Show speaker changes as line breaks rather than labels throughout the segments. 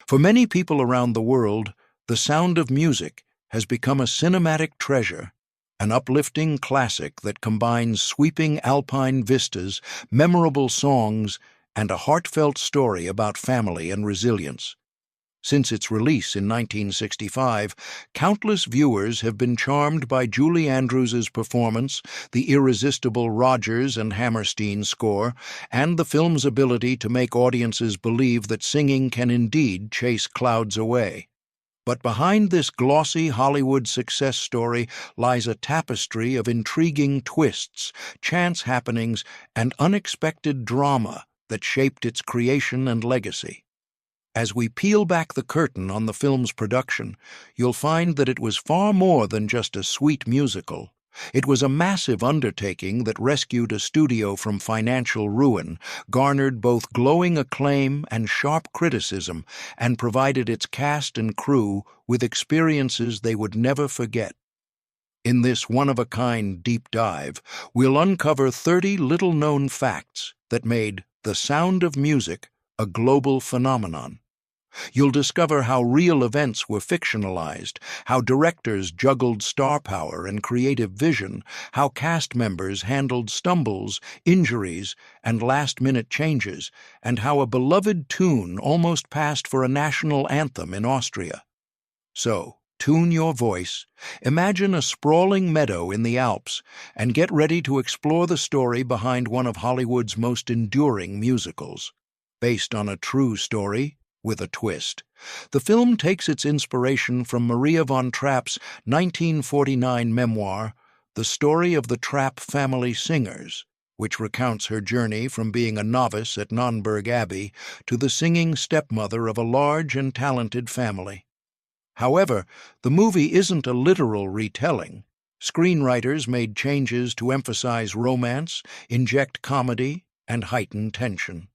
For many people around the world, The Sound of Music has become a cinematic treasure, an uplifting classic that combines sweeping Alpine vistas, memorable songs, and a heartfelt story about family and resilience. Since its release in 1965, countless viewers have been charmed by Julie Andrews's performance, the irresistible Rodgers and Hammerstein score, and the film's ability to make audiences believe that singing can indeed chase clouds away. But behind this glossy Hollywood success story lies a tapestry of intriguing twists, chance happenings, and unexpected drama that shaped its creation and legacy. As we peel back the curtain on the film's production, you'll find that it was far more than just a sweet musical. It was a massive undertaking that rescued a studio from financial ruin, garnered both glowing acclaim and sharp criticism, and provided its cast and crew with experiences they would never forget. In this one-of-a-kind deep dive, we'll uncover 30 little-known facts that made The Sound of Music a global phenomenon. You'll discover how real events were fictionalized, how directors juggled star power and creative vision, how cast members handled stumbles, injuries, and last-minute changes, and how a beloved tune almost passed for a national anthem in Austria. So, tune your voice, imagine a sprawling meadow in the Alps, and get ready to explore the story behind one of Hollywood's most enduring musicals. Based on a true story, with a twist. The film takes its inspiration from Maria von Trapp's 1949 memoir, The Story of the Trapp Family Singers, which recounts her journey from being a novice at Nonnberg Abbey to the singing stepmother of a large and talented family. However, the movie isn't a literal retelling. Screenwriters made changes to emphasize romance, inject comedy, and heighten tension.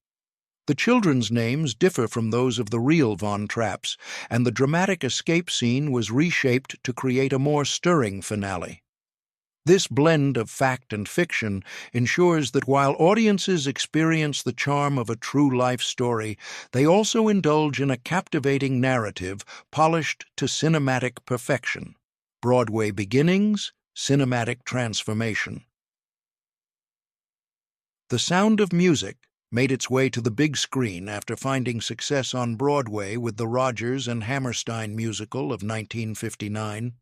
The children's names differ from those of the real Von Trapps, and the dramatic escape scene was reshaped to create a more stirring finale. This blend of fact and fiction ensures that while audiences experience the charm of a true life story, they also indulge in a captivating narrative polished to cinematic perfection. Broadway beginnings, cinematic transformation. The Sound of Music made its way to the big screen after finding success on Broadway with the Rodgers and Hammerstein musical of 1959.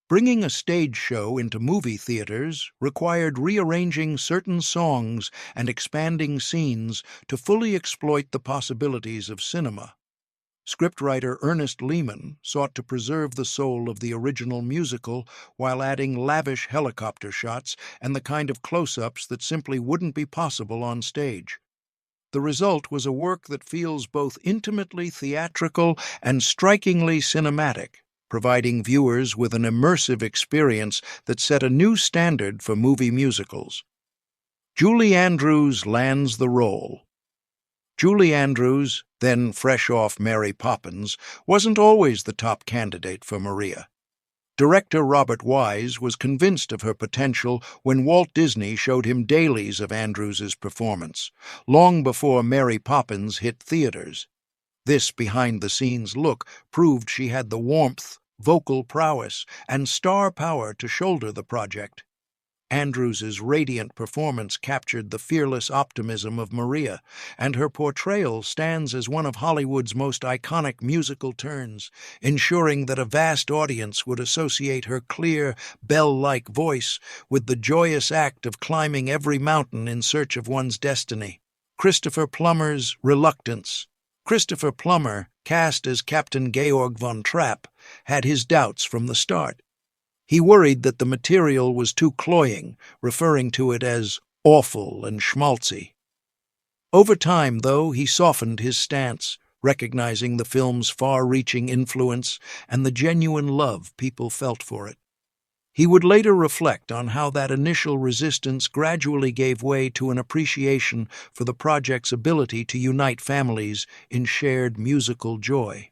Bringing a stage show into movie theaters required rearranging certain songs and expanding scenes to fully exploit the possibilities of cinema. Scriptwriter Ernest Lehman sought to preserve the soul of the original musical while adding lavish helicopter shots and the kind of close-ups that simply wouldn't be possible on stage. The result was a work that feels both intimately theatrical and strikingly cinematic, providing viewers with an immersive experience that set a new standard for movie musicals. Julie Andrews lands the role. Julie Andrews, then fresh off Mary Poppins, wasn't always the top candidate for Maria. Director Robert Wise was convinced of her potential when Walt Disney showed him dailies of Andrews's performance, long before Mary Poppins hit theaters. This behind-the-scenes look proved she had the warmth, vocal prowess, and star power to shoulder the project. Andrews's radiant performance captured the fearless optimism of Maria, and her portrayal stands as one of Hollywood's most iconic musical turns, ensuring that a vast audience would associate her clear, bell-like voice with the joyous act of climbing every mountain in search of one's destiny. Christopher Plummer's reluctance. Christopher Plummer, cast as Captain Georg von Trapp, had his doubts from the start. He worried that the material was too cloying, referring to it as awful and schmaltzy. Over time, though, he softened his stance, recognizing the film's far-reaching influence and the genuine love people felt for it. He would later reflect on how that initial resistance gradually gave way to an appreciation for the project's ability to unite families in shared musical joy.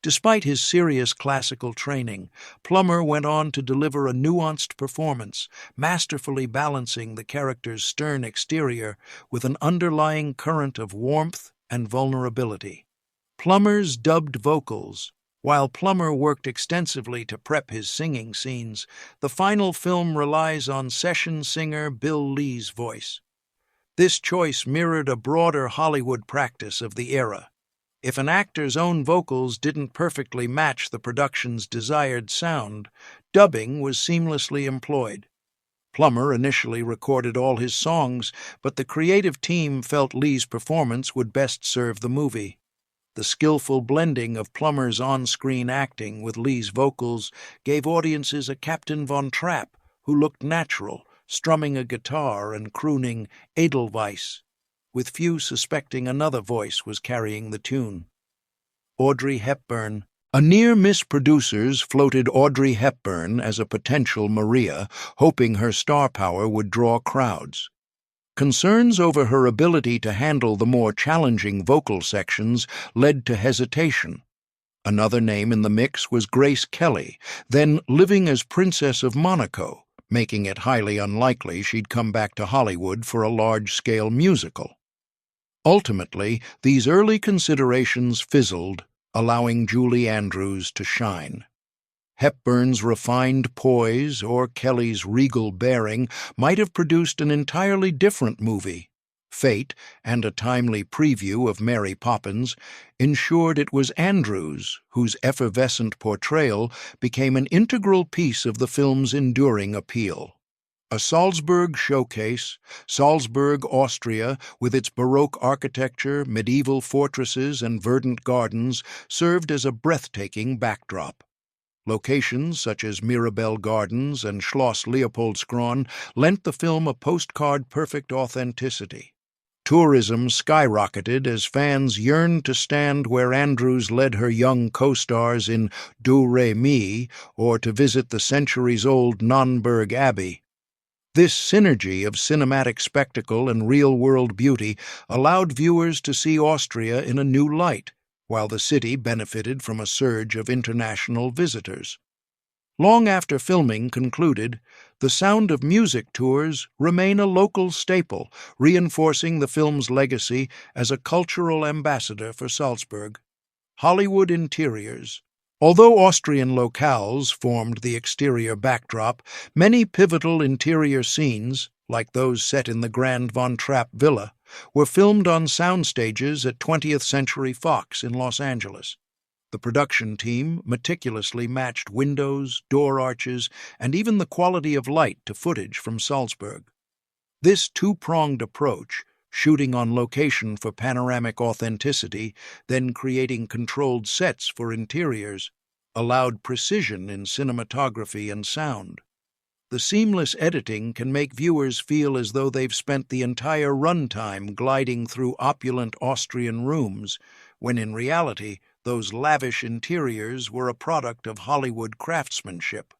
Despite his serious classical training, Plummer went on to deliver a nuanced performance, masterfully balancing the character's stern exterior with an underlying current of warmth and vulnerability. Plummer's dubbed vocals. While Plummer worked extensively to prep his singing scenes, the final film relies on session singer Bill Lee's voice. This choice mirrored a broader Hollywood practice of the era. If an actor's own vocals didn't perfectly match the production's desired sound, dubbing was seamlessly employed. Plummer initially recorded all his songs, but the creative team felt Lee's performance would best serve the movie. The skillful blending of Plummer's on-screen acting with Lee's vocals gave audiences a Captain Von Trapp who looked natural, strumming a guitar and crooning Edelweiss, with few suspecting another voice was carrying the tune. Audrey Hepburn. A near-miss producers floated Audrey Hepburn as a potential Maria, hoping her star power would draw crowds. Concerns over her ability to handle the more challenging vocal sections led to hesitation. Another name in the mix was Grace Kelly, then living as Princess of Monaco, making it highly unlikely she'd come back to Hollywood for a large-scale musical. Ultimately, these early considerations fizzled, allowing Julie Andrews to shine. Hepburn's refined poise or Kelly's regal bearing might have produced an entirely different movie. Fate, and a timely preview of Mary Poppins, ensured it was Andrews whose effervescent portrayal became an integral piece of the film's enduring appeal. A Salzburg showcase, Salzburg, Austria, with its Baroque architecture, medieval fortresses, and verdant gardens, served as a breathtaking backdrop. Locations such as Mirabell Gardens and Schloss Leopoldskron lent the film a postcard-perfect authenticity. Tourism skyrocketed as fans yearned to stand where Andrews led her young co-stars in Do Re Mi or to visit the centuries-old Nonnberg Abbey. This synergy of cinematic spectacle and real-world beauty allowed viewers to see Austria in a new light, while the city benefited from a surge of international visitors. Long after filming concluded, the Sound of Music tours remain a local staple, reinforcing the film's legacy as a cultural ambassador for Salzburg. Hollywood interiors. Although Austrian locales formed the exterior backdrop, many pivotal interior scenes, like those set in the Grand Von Trapp Villa, were filmed on sound stages at 20th Century Fox in Los Angeles. The production team meticulously matched windows, door arches, and even the quality of light to footage from Salzburg. This two-pronged approach, shooting on location for panoramic authenticity, then creating controlled sets for interiors, allowed precision in cinematography and sound. The seamless editing can make viewers feel as though they've spent the entire runtime gliding through opulent Austrian rooms, when in reality, those lavish interiors were a product of Hollywood craftsmanship.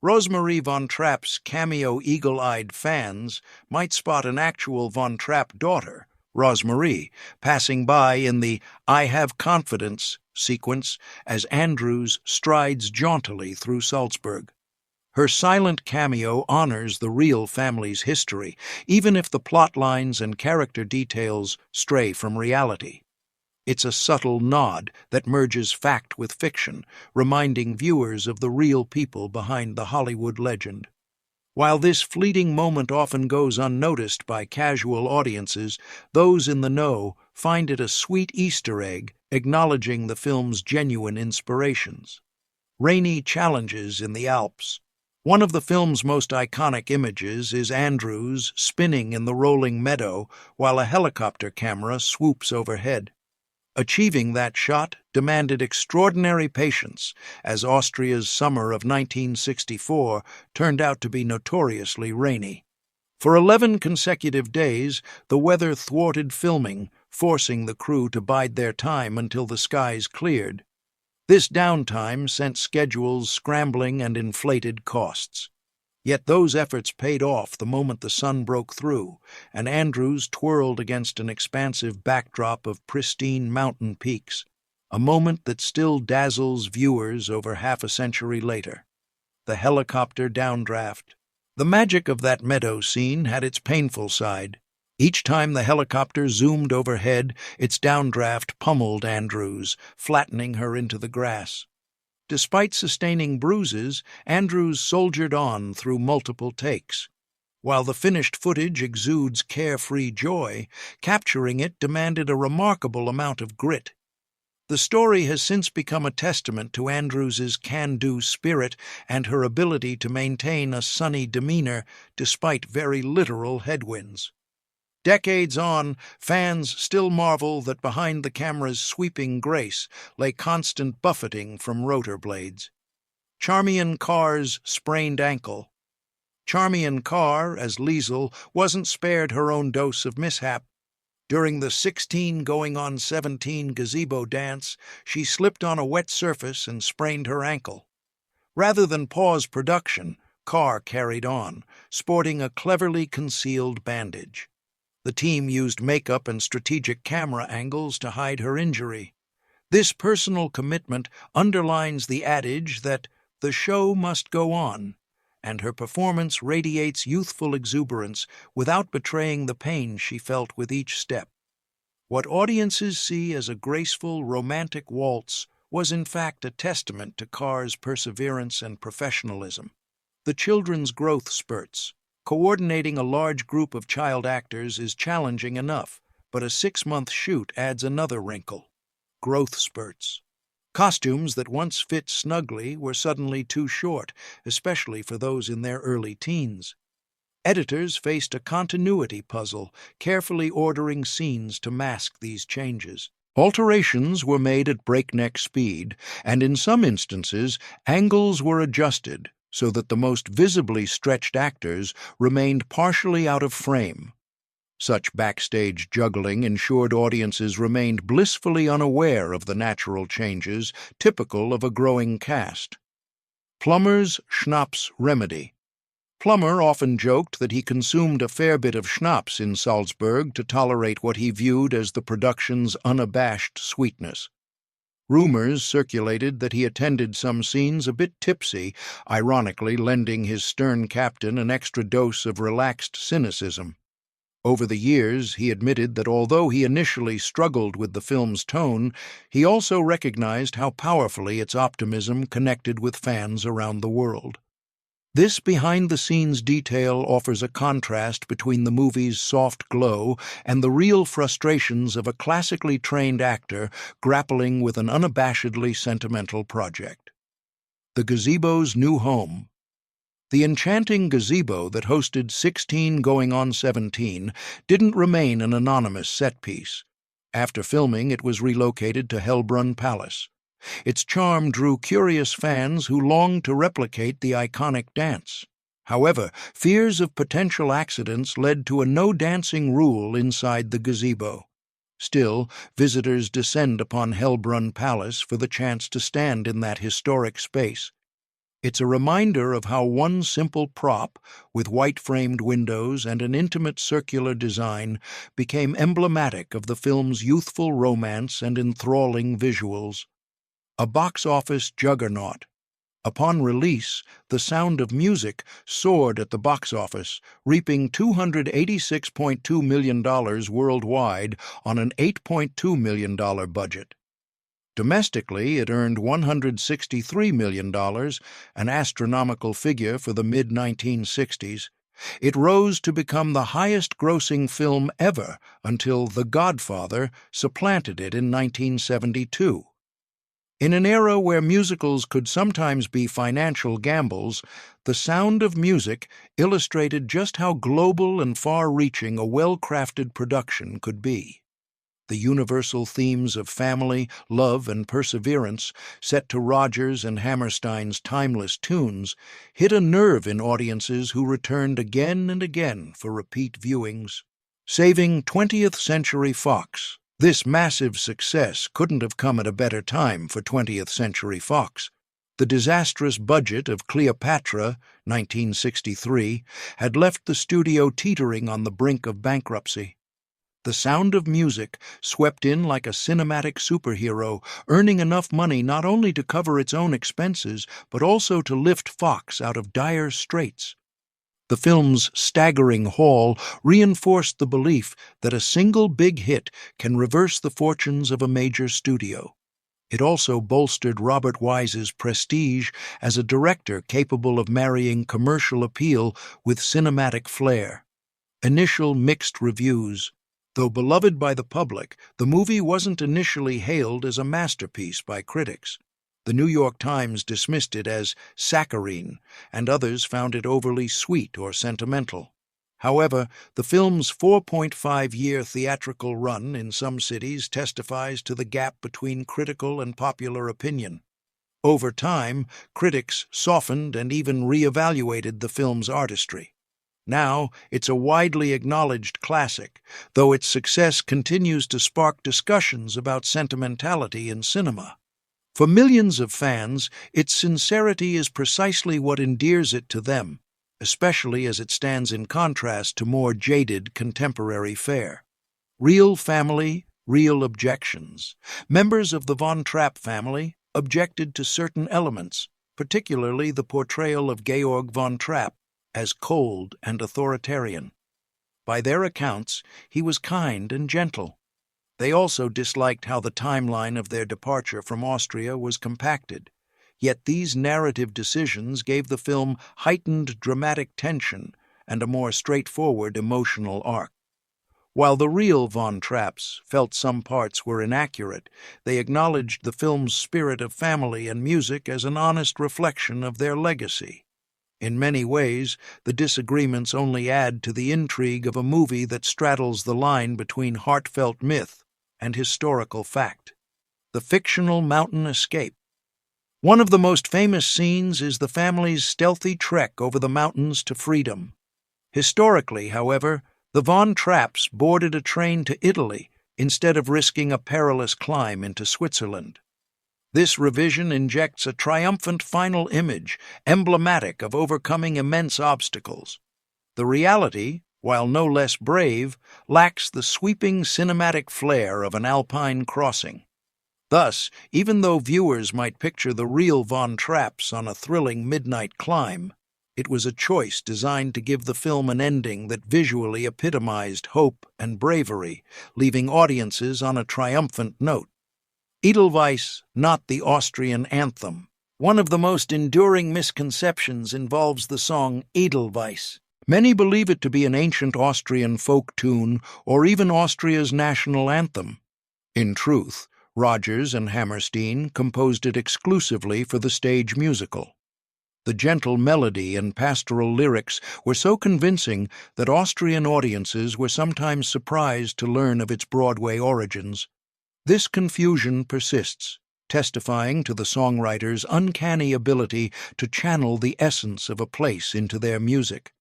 Rosemarie Von Trapp's cameo eagle-eyed fans might spot an actual Von Trapp daughter, Rosemarie, passing by in the "I Have Confidence" sequence as Andrews strides jauntily through Salzburg. Her silent cameo honors the real family's history, even if the plot lines and character details stray from reality. It's a subtle nod that merges fact with fiction, reminding viewers of the real people behind the Hollywood legend. While this fleeting moment often goes unnoticed by casual audiences, those in the know find it a sweet Easter egg acknowledging the film's genuine inspirations. Rainy challenges in the Alps. One of the film's most iconic images is Andrews spinning in the rolling meadow while a helicopter camera swoops overhead. Achieving that shot demanded extraordinary patience, as Austria's summer of 1964 turned out to be notoriously rainy. For 11 consecutive days, the weather thwarted filming, forcing the crew to bide their time until the skies cleared. This downtime sent schedules scrambling and inflated costs. Yet those efforts paid off the moment the sun broke through, and Andrews twirled against an expansive backdrop of pristine mountain peaks, a moment that still dazzles viewers over half a century later. The helicopter downdraft. The magic of that meadow scene had its painful side. Each time the helicopter zoomed overhead, its downdraft pummeled Andrews, flattening her into the grass. Despite sustaining bruises, Andrews soldiered on through multiple takes. While the finished footage exudes carefree joy, capturing it demanded a remarkable amount of grit. The story has since become a testament to Andrews's can-do spirit and her ability to maintain a sunny demeanor despite very literal headwinds. Decades on, fans still marvel that behind the camera's sweeping grace lay constant buffeting from rotor blades. Charmian Carr's sprained ankle. Charmian Carr, as Liesl, wasn't spared her own dose of mishap. During the 16-going-on-17 gazebo dance, she slipped on a wet surface and sprained her ankle. Rather than pause production, Carr carried on, sporting a cleverly concealed bandage. The team used makeup and strategic camera angles to hide her injury. This personal commitment underlines the adage that the show must go on, and her performance radiates youthful exuberance without betraying the pain she felt with each step. What audiences see as a graceful, romantic waltz was in fact a testament to Carr's perseverance and professionalism. The children's growth spurts. Coordinating a large group of child actors is challenging enough, but a 6-month shoot adds another wrinkle. Growth spurts. Costumes that once fit snugly were suddenly too short, especially for those in their early teens. Editors faced a continuity puzzle, carefully ordering scenes to mask these changes. Alterations were made at breakneck speed, and in some instances, angles were adjusted so that the most visibly stretched actors remained partially out of frame. Such backstage juggling ensured audiences remained blissfully unaware of the natural changes typical of a growing cast. Plummer's Schnapps Remedy. Plummer often joked that he consumed a fair bit of schnapps in Salzburg to tolerate what he viewed as the production's unabashed sweetness. Rumors circulated that he attended some scenes a bit tipsy, ironically lending his stern captain an extra dose of relaxed cynicism. Over the years, he admitted that although he initially struggled with the film's tone, he also recognized how powerfully its optimism connected with fans around the world. This behind-the-scenes detail offers a contrast between the movie's soft glow and the real frustrations of a classically trained actor grappling with an unabashedly sentimental project. The gazebo's new home. The enchanting gazebo that hosted 16-going-on-17 didn't remain an anonymous set piece. After filming, it was relocated to Hellbrunn Palace. Its charm drew curious fans who longed to replicate the iconic dance. However, fears of potential accidents led to a no-dancing rule inside the gazebo. Still, visitors descend upon Hellbrunn Palace for the chance to stand in that historic space. It's a reminder of how one simple prop, with white-framed windows and an intimate circular design, became emblematic of the film's youthful romance and enthralling visuals. A box office juggernaut. Upon release, The Sound of Music soared at the box office, reaping $286.2 million worldwide on an $8.2 million budget. Domestically, it earned $163 million, an astronomical figure for the mid-1960s. It rose to become the highest-grossing film ever until The Godfather supplanted it in 1972. In an era where musicals could sometimes be financial gambles, The Sound of Music illustrated just how global and far-reaching a well-crafted production could be. The universal themes of family, love, and perseverance, set to Rodgers and Hammerstein's timeless tunes, hit a nerve in audiences who returned again and again for repeat viewings. Saving 20th Century Fox. This massive success couldn't have come at a better time for 20th Century Fox. The disastrous budget of Cleopatra, 1963, had left the studio teetering on the brink of bankruptcy. The Sound of Music swept in like a cinematic superhero, earning enough money not only to cover its own expenses, but also to lift Fox out of dire straits. The film's staggering haul reinforced the belief that a single big hit can reverse the fortunes of a major studio. It also bolstered Robert Wise's prestige as a director capable of marrying commercial appeal with cinematic flair. Initial mixed reviews. Though beloved by the public, the movie wasn't initially hailed as a masterpiece by critics. The New York Times dismissed it as saccharine, and others found it overly sweet or sentimental. However, the film's 4.5-year theatrical run in some cities testifies to the gap between critical and popular opinion. Over time, critics softened and even re-evaluated the film's artistry. Now, it's a widely acknowledged classic, though its success continues to spark discussions about sentimentality in cinema. For millions of fans, its sincerity is precisely what endears it to them, especially as it stands in contrast to more jaded contemporary fare. Real family, real objections. Members of the Von Trapp family objected to certain elements, particularly the portrayal of Georg von Trapp as cold and authoritarian. By their accounts, he was kind and gentle. They also disliked how the timeline of their departure from Austria was compacted. Yet these narrative decisions gave the film heightened dramatic tension and a more straightforward emotional arc. While the real Von Trapps felt some parts were inaccurate, they acknowledged the film's spirit of family and music as an honest reflection of their legacy. In many ways, the disagreements only add to the intrigue of a movie that straddles the line between heartfelt myth and historical fact. The fictional mountain escape. One of the most famous scenes is the family's stealthy trek over the mountains to freedom. Historically, however, the Von Trapps boarded a train to Italy instead of risking a perilous climb into Switzerland. This revision injects a triumphant final image, emblematic of overcoming immense obstacles. The reality, while no less brave, lacks the sweeping cinematic flair of an Alpine crossing. Thus, even though viewers might picture the real Von Trapps on a thrilling midnight climb, it was a choice designed to give the film an ending that visually epitomized hope and bravery, leaving audiences on a triumphant note. Edelweiss, not the Austrian anthem. One of the most enduring misconceptions involves the song Edelweiss. Many believe it to be an ancient Austrian folk tune or even Austria's national anthem. In truth, Rodgers and Hammerstein composed it exclusively for the stage musical. The gentle melody and pastoral lyrics were so convincing that Austrian audiences were sometimes surprised to learn of its Broadway origins. This confusion persists, testifying to the songwriter's uncanny ability to channel the essence of a place into their music.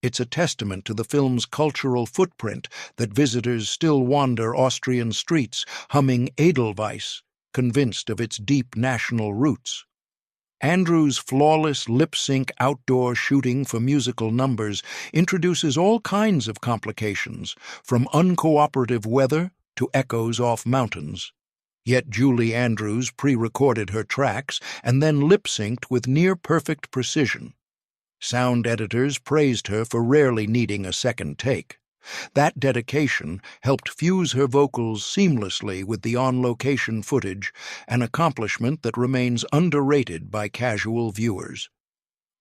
It's a testament to the film's cultural footprint that visitors still wander Austrian streets humming Edelweiss, convinced of its deep national roots. Andrew's flawless lip-sync outdoor shooting for musical numbers introduces all kinds of complications, from uncooperative weather to echoes off mountains. Yet Julie Andrews pre-recorded her tracks and then lip-synced with near-perfect precision. Sound editors praised her for rarely needing a second take. That dedication helped fuse her vocals seamlessly with the on-location footage, an accomplishment that remains underrated by casual viewers.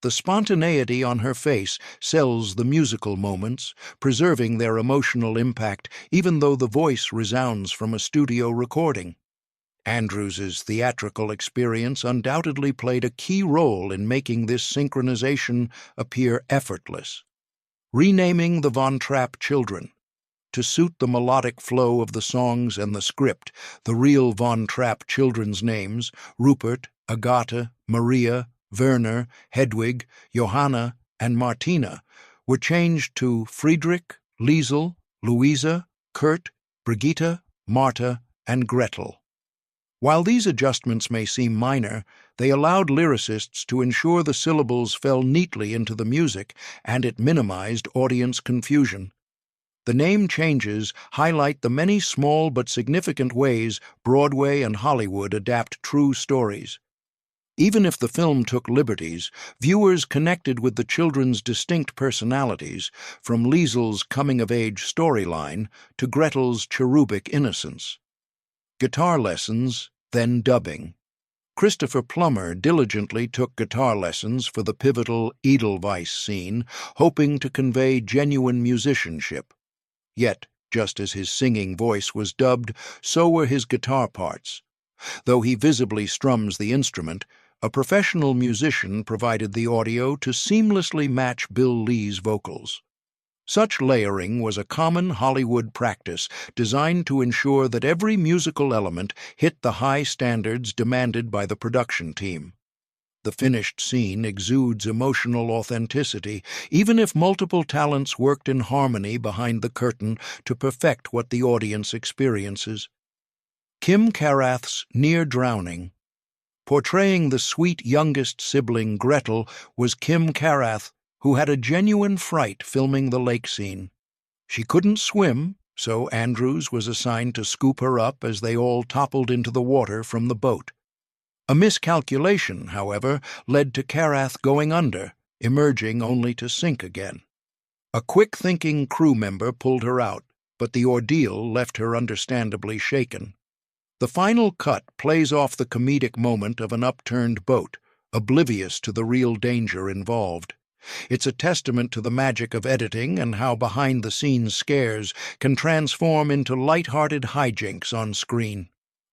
The spontaneity on her face sells the musical moments, preserving their emotional impact even though the voice resounds from a studio recording. Andrews's theatrical experience undoubtedly played a key role in making this synchronization appear effortless. Renaming the Von Trapp children. To suit the melodic flow of the songs and the script, the real Von Trapp children's names, Rupert, Agatha, Maria, Werner, Hedwig, Johanna, and Martina, were changed to Friedrich, Liesel, Louisa, Kurt, Brigitte, Marta, and Gretel. While these adjustments may seem minor, they allowed lyricists to ensure the syllables fell neatly into the music, and it minimized audience confusion. The name changes highlight the many small but significant ways Broadway and Hollywood adapt true stories. Even if the film took liberties, viewers connected with the children's distinct personalities, from Liesel's coming-of-age storyline to Gretel's cherubic innocence. Guitar lessons, then dubbing. Christopher Plummer diligently took guitar lessons for the pivotal Edelweiss scene, hoping to convey genuine musicianship. Yet, just as his singing voice was dubbed, so were his guitar parts. Though he visibly strums the instrument, a professional musician provided the audio to seamlessly match Bill Lee's vocals. Such layering was a common Hollywood practice designed to ensure that every musical element hit the high standards demanded by the production team. The finished scene exudes emotional authenticity, even if multiple talents worked in harmony behind the curtain to perfect what the audience experiences. Kim Carath's Near Drowning. Portraying the sweet youngest sibling Gretel was Kim Carath, who had a genuine fright filming the lake scene. She couldn't swim, so Andrews was assigned to scoop her up as they all toppled into the water from the boat. A miscalculation, however, led to Carath going under, emerging only to sink again. A quick-thinking crew member pulled her out, but the ordeal left her understandably shaken. The final cut plays off the comedic moment of an upturned boat, oblivious to the real danger involved. It's a testament to the magic of editing and how behind-the-scenes scares can transform into light-hearted hijinks on screen.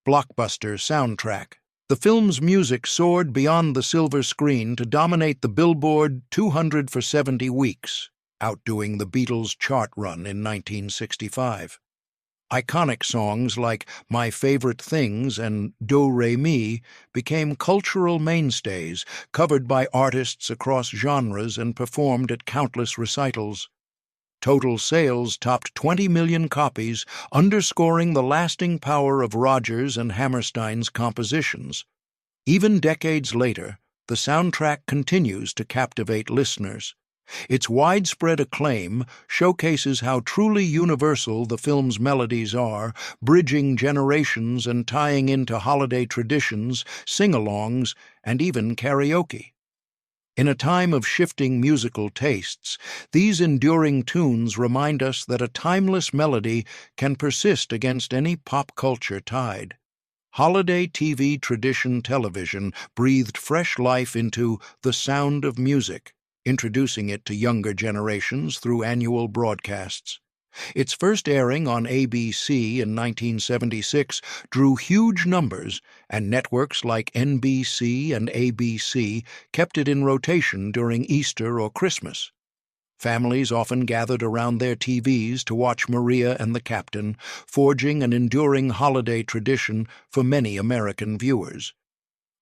Blockbuster soundtrack. The film's music soared beyond the silver screen to dominate the Billboard 200 for 70 weeks, outdoing the Beatles' chart run in 1965. Iconic songs like My Favorite Things and Do Re Mi became cultural mainstays, covered by artists across genres and performed at countless recitals. Total sales topped 20 million copies, underscoring the lasting power of Rodgers and Hammerstein's compositions. Even decades later, the soundtrack continues to captivate listeners. Its widespread acclaim showcases how truly universal the film's melodies are, bridging generations and tying into holiday traditions, sing-alongs, and even karaoke. In a time of shifting musical tastes, these enduring tunes remind us that a timeless melody can persist against any pop culture tide. Holiday TV tradition television breathed fresh life into The Sound of Music, introducing it to younger generations through annual broadcasts. Its first airing on ABC in 1976 drew huge numbers, and networks like NBC and ABC kept it in rotation during Easter or Christmas. Families often gathered around their TVs to watch Maria and the Captain, forging an enduring holiday tradition for many American viewers.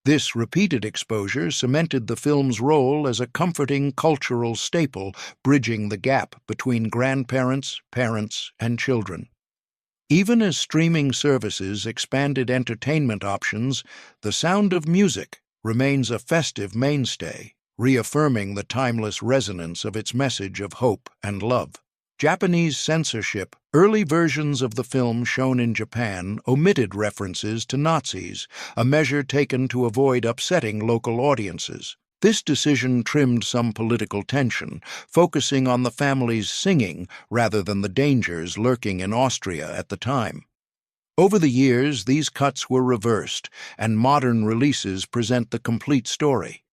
This repeated exposure cemented the film's role as a comforting cultural staple, bridging the gap between grandparents, parents, and children. Even as streaming services expanded entertainment options, The Sound of Music remains a festive mainstay, reaffirming the timeless resonance of its message of hope and love. Japanese censorship. Early versions of the film shown in Japan omitted references to Nazis, a measure taken to avoid upsetting local audiences. This decision trimmed some political tension, focusing on the family's singing rather than the dangers lurking in Austria at the time. Over the years, these cuts were reversed, and modern releases present the complete story.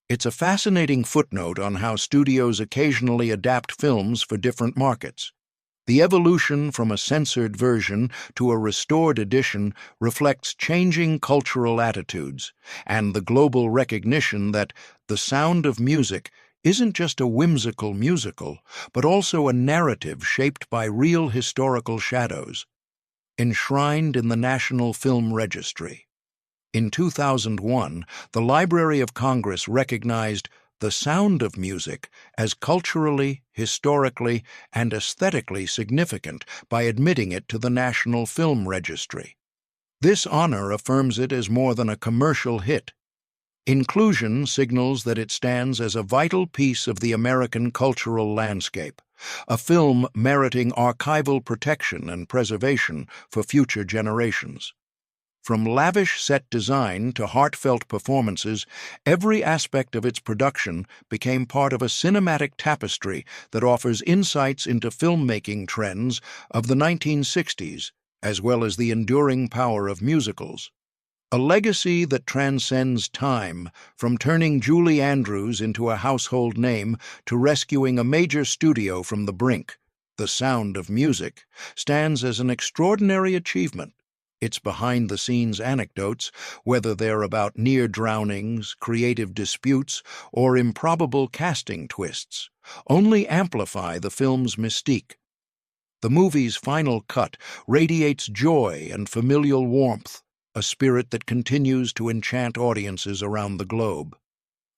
It's a fascinating footnote on how studios occasionally adapt films for different markets. The evolution from a censored version to a restored edition reflects changing cultural attitudes and the global recognition that The Sound of Music isn't just a whimsical musical, but also a narrative shaped by real historical shadows. Enshrined in the National Film Registry. In 2001, the Library of Congress recognized The Sound of Music as culturally, historically, and aesthetically significant by admitting it to the National Film Registry. This honor affirms it as more than a commercial hit. Inclusion signals that it stands as a vital piece of the American cultural landscape, a film meriting archival protection and preservation for future generations. From lavish set design to heartfelt performances, every aspect of its production became part of a cinematic tapestry that offers insights into filmmaking trends of the 1960s, as well as the enduring power of musicals. A legacy that transcends time, from turning Julie Andrews into a household name to rescuing a major studio from the brink. The Sound of Music stands as an extraordinary achievement. Its behind-the-scenes anecdotes, whether they're about near drownings, creative disputes, or improbable casting twists, only amplify the film's mystique. The movie's final cut radiates joy and familial warmth, a spirit that continues to enchant audiences around the globe.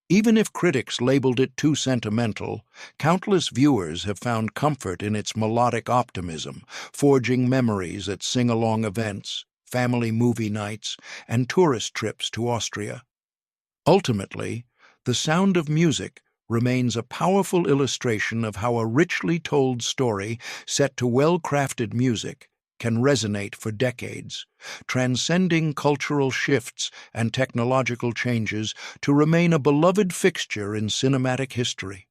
Even if critics labeled it too sentimental, countless viewers have found comfort in its melodic optimism, forging memories at sing-along events, family movie nights, and tourist trips to Austria. Ultimately, The Sound of Music remains a powerful illustration of how a richly told story set to well-crafted music can resonate for decades, transcending cultural shifts and technological changes to remain a beloved fixture in cinematic history.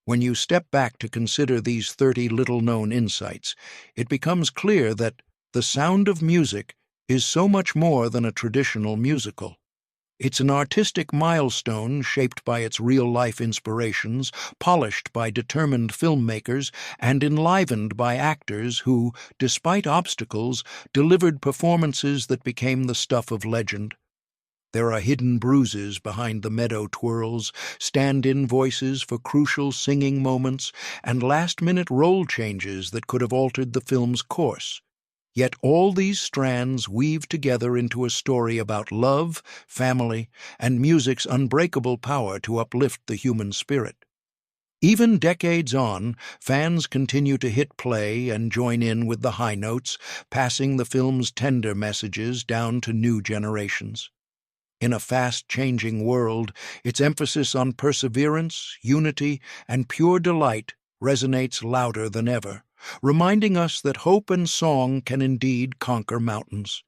When you step back to consider these 30 little-known insights, it becomes clear that The Sound of Music is so much more than a traditional musical. It's an artistic milestone shaped by its real-life inspirations, polished by determined filmmakers, and enlivened by actors who, despite obstacles, delivered performances that became the stuff of legend. There are hidden bruises behind the meadow twirls, stand-in voices for crucial singing moments, and last-minute role changes that could have altered the film's course. Yet all these strands weave together into a story about love, family, and music's unbreakable power to uplift the human spirit. Even decades on, fans continue to hit play and join in with the high notes, passing the film's tender messages down to new generations. In a fast-changing world, its emphasis on perseverance, unity, and pure delight resonates louder than ever, reminding us that hope and song can indeed conquer mountains.